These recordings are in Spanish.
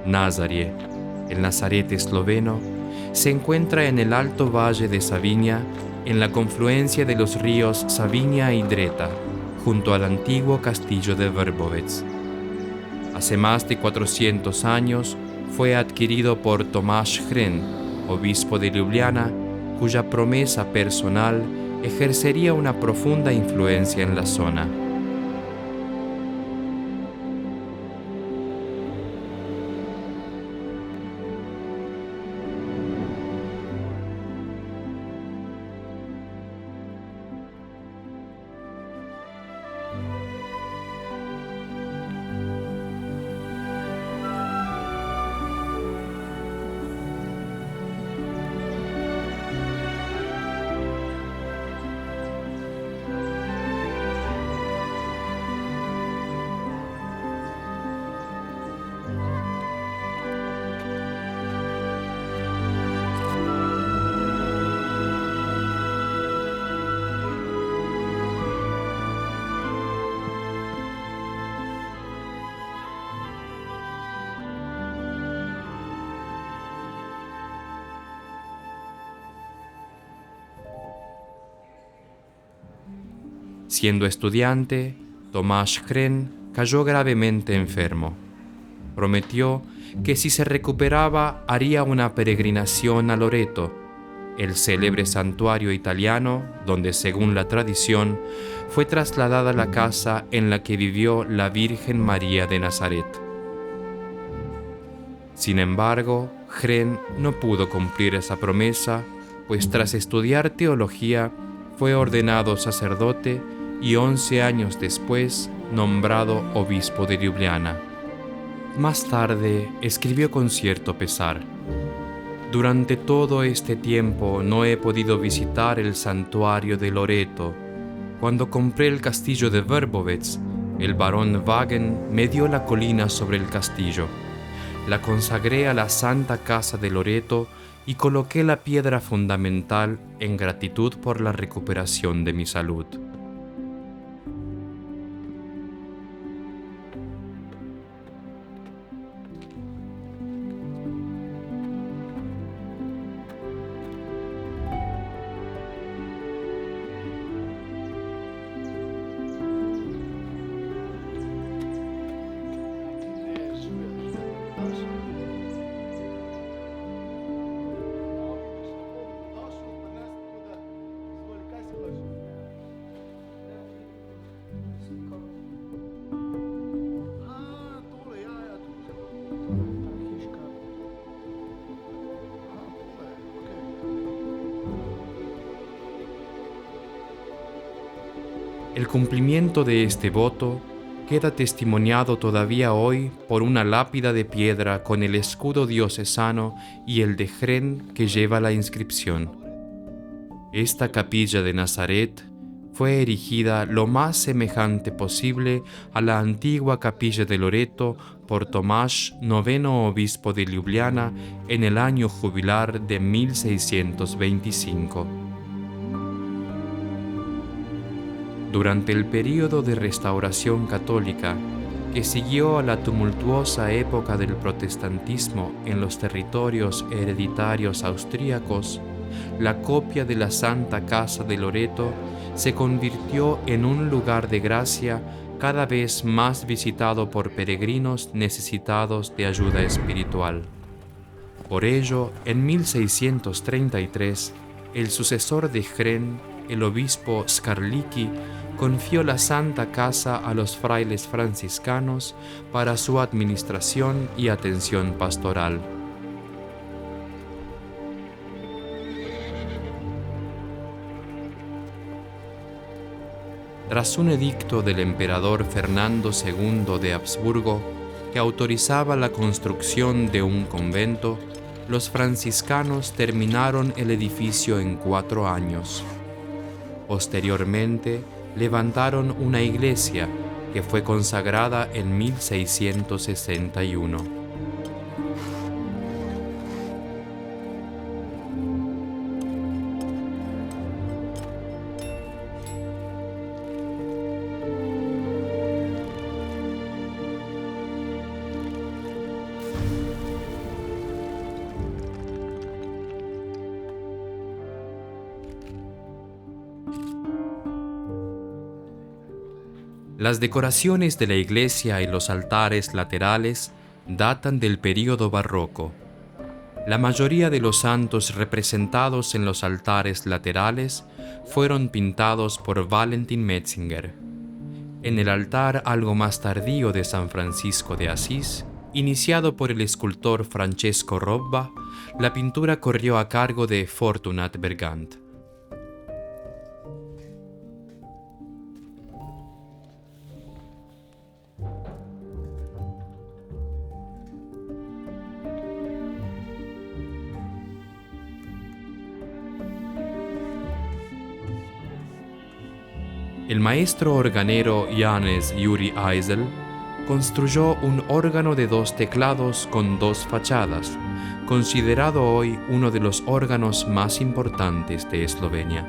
Nazaret, el Nazaret esloveno, se encuentra en el alto valle de Saviña, en la confluencia de los ríos Saviña y Dreta, junto al antiguo castillo de Vrbovec. Hace más de 400 años fue adquirido por Tomáš Hren, obispo de Ljubljana, cuya promesa personal ejercería una profunda influencia en la zona. Siendo estudiante, Tomáš Hren cayó gravemente enfermo. Prometió que si se recuperaba haría una peregrinación a Loreto, el célebre santuario italiano donde, según la tradición, fue trasladada la casa en la que vivió la Virgen María de Nazaret. Sin embargo, Hren no pudo cumplir esa promesa, pues tras estudiar teología fue ordenado sacerdote y 11 años después nombrado obispo de Ljubljana. Más tarde escribió con cierto pesar: durante todo este tiempo no he podido visitar el santuario de Loreto. Cuando compré el castillo de Vrbovec, el barón Wagen me dio la colina sobre el castillo. La consagré a la Santa Casa de Loreto y coloqué la piedra fundamental en gratitud por la recuperación de mi salud. El cumplimiento de este voto queda testimoniado todavía hoy por una lápida de piedra con el escudo diocesano y el de Hren que lleva la inscripción: esta capilla de Nazaret fue erigida lo más semejante posible a la antigua capilla de Loreto por Tomáš, noveno obispo de Ljubljana, en el año jubilar de 1625. Durante el período de restauración católica, que siguió a la tumultuosa época del protestantismo en los territorios hereditarios austríacos, la copia de la Santa Casa de Loreto se convirtió en un lugar de gracia cada vez más visitado por peregrinos necesitados de ayuda espiritual. Por ello, en 1633, el sucesor de Hren, el obispo Skarlicki, confió la Santa Casa a los frailes franciscanos para su administración y atención pastoral. Tras un edicto del emperador Fernando II de Habsburgo, que autorizaba la construcción de un convento, los franciscanos terminaron el edificio en 4 años. Posteriormente, levantaron una iglesia que fue consagrada en 1661. Las decoraciones de la iglesia y los altares laterales datan del período barroco. La mayoría de los santos representados en los altares laterales fueron pintados por Valentin Metzinger. En el altar algo más tardío de San Francisco de Asís, iniciado por el escultor Francesco Robba, la pintura corrió a cargo de Fortunat Bergant. El maestro organero Janez Juri Eisel construyó un órgano de 2 teclados con 2 fachadas, considerado hoy uno de los órganos más importantes de Eslovenia.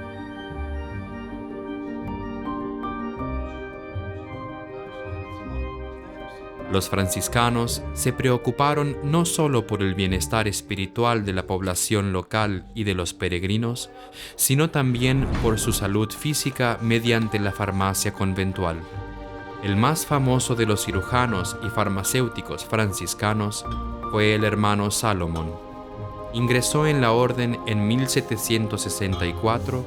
Los franciscanos se preocuparon no solo por el bienestar espiritual de la población local y de los peregrinos, sino también por su salud física mediante la farmacia conventual. El más famoso de los cirujanos y farmacéuticos franciscanos fue el hermano Salomón. Ingresó en la orden en 1764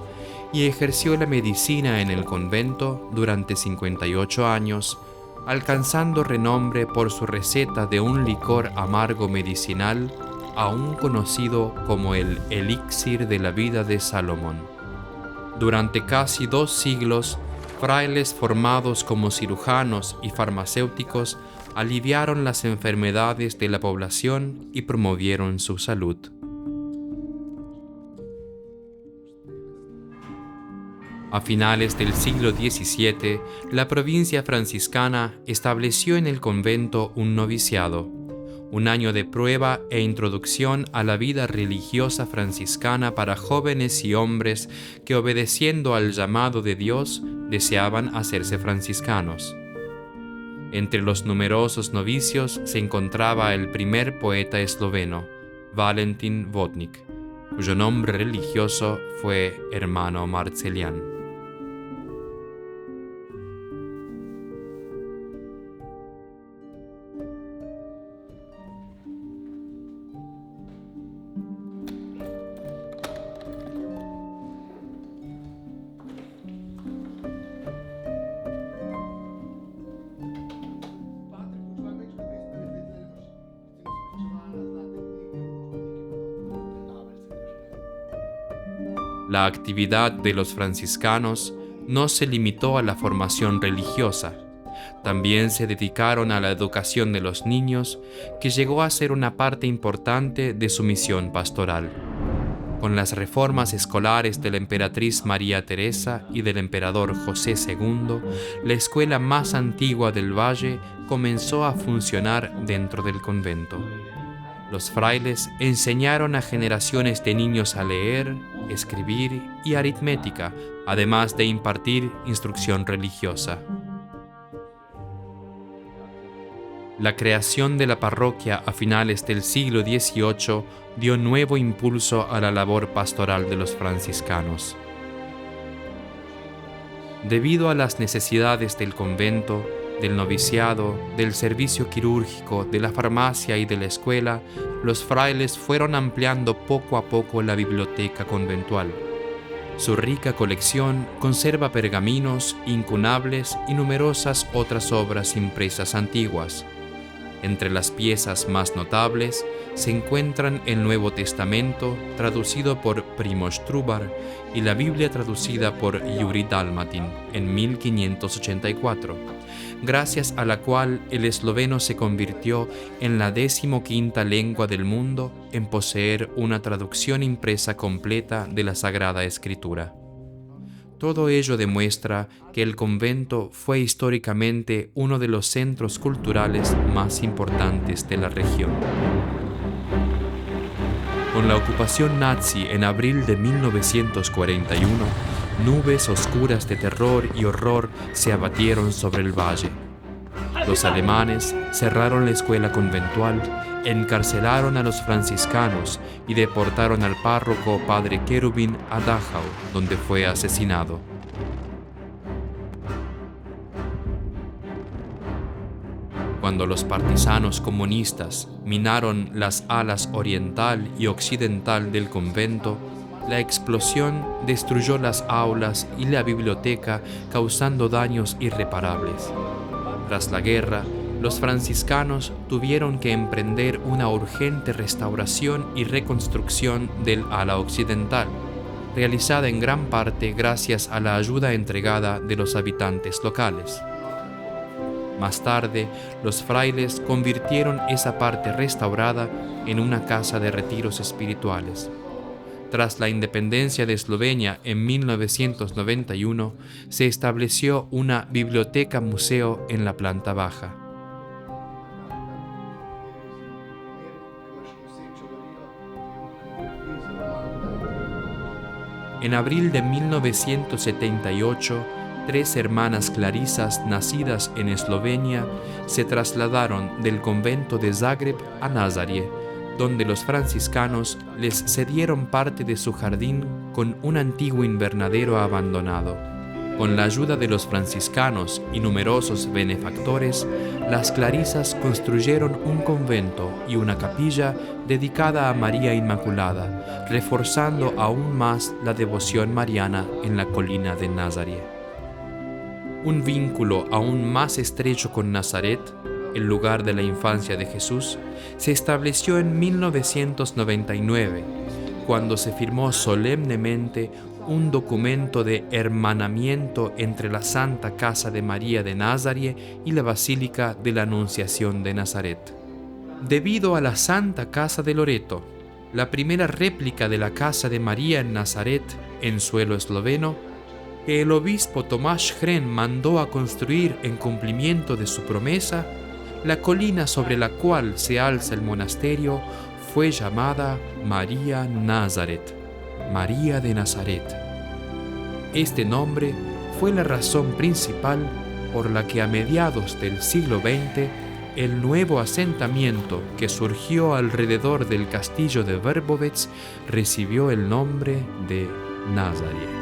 y ejerció la medicina en el convento durante 58 años, alcanzando renombre por su receta de un licor amargo medicinal, aún conocido como el elixir de la vida de Salomón. Durante casi 2 siglos, frailes formados como cirujanos y farmacéuticos aliviaron las enfermedades de la población y promovieron su salud. A finales del siglo XVII, la provincia franciscana estableció en el convento un noviciado, un año de prueba e introducción a la vida religiosa franciscana para jóvenes y hombres que, obedeciendo al llamado de Dios, deseaban hacerse franciscanos. Entre los numerosos novicios se encontraba el primer poeta esloveno, Valentin Vodnik, cuyo nombre religioso fue hermano Marcelián. La actividad de los franciscanos no se limitó a la formación religiosa. También se dedicaron a la educación de los niños, que llegó a ser una parte importante de su misión pastoral. Con las reformas escolares de la emperatriz María Teresa y del emperador José II, la escuela más antigua del valle comenzó a funcionar dentro del convento. Los frailes enseñaron a generaciones de niños a leer, escribir y aritmética, además de impartir instrucción religiosa. La creación de la parroquia a finales del siglo XVIII dio nuevo impulso a la labor pastoral de los franciscanos. Debido a las necesidades del convento, del noviciado, del servicio quirúrgico, de la farmacia y de la escuela, los frailes fueron ampliando poco a poco la biblioteca conventual. Su rica colección conserva pergaminos, incunables y numerosas otras obras impresas antiguas. Entre las piezas más notables se encuentran el Nuevo Testamento, traducido por Primož Trubar, y la Biblia traducida por Yuri Dalmatin en 1584, gracias a la cual el esloveno se convirtió en la 15ª lengua del mundo en poseer una traducción impresa completa de la Sagrada Escritura. Todo ello demuestra que el convento fue históricamente uno de los centros culturales más importantes de la región. Con la ocupación nazi en abril de 1941, nubes oscuras de terror y horror se abatieron sobre el valle. Los alemanes cerraron la escuela conventual, encarcelaron a los franciscanos y deportaron al párroco padre Cherubin a Dachau, donde fue asesinado. Cuando los partisanos comunistas minaron las alas oriental y occidental del convento, la explosión destruyó las aulas y la biblioteca, causando daños irreparables. Tras la guerra, los franciscanos tuvieron que emprender una urgente restauración y reconstrucción del ala occidental, realizada en gran parte gracias a la ayuda entregada de los habitantes locales. Más tarde, los frailes convirtieron esa parte restaurada en una casa de retiros espirituales. Tras la independencia de Eslovenia en 1991, se estableció una biblioteca-museo en la planta baja. En abril de 1978, 3 hermanas clarisas nacidas en Eslovenia se trasladaron del convento de Zagreb a Nazaré, donde los franciscanos les cedieron parte de su jardín con un antiguo invernadero abandonado. Con la ayuda de los franciscanos y numerosos benefactores, las clarisas construyeron un convento y una capilla dedicada a María Inmaculada, reforzando aún más la devoción mariana en la colina de Nazaré. Un vínculo aún más estrecho con Nazaret, el lugar de la infancia de Jesús, se estableció en 1999, cuando se firmó solemnemente un documento de hermanamiento entre la Santa Casa de María de Nazaré y la Basílica de la Anunciación de Nazaret. Debido a la Santa Casa de Loreto, la primera réplica de la Casa de María en Nazaret, en suelo esloveno, que el obispo Tomáš Hren mandó a construir en cumplimiento de su promesa, la colina sobre la cual se alza el monasterio fue llamada María Nazaret, María de Nazaret. Este nombre fue la razón principal por la que a mediados del siglo XX el nuevo asentamiento que surgió alrededor del castillo de Vrbovec recibió el nombre de Nazaré.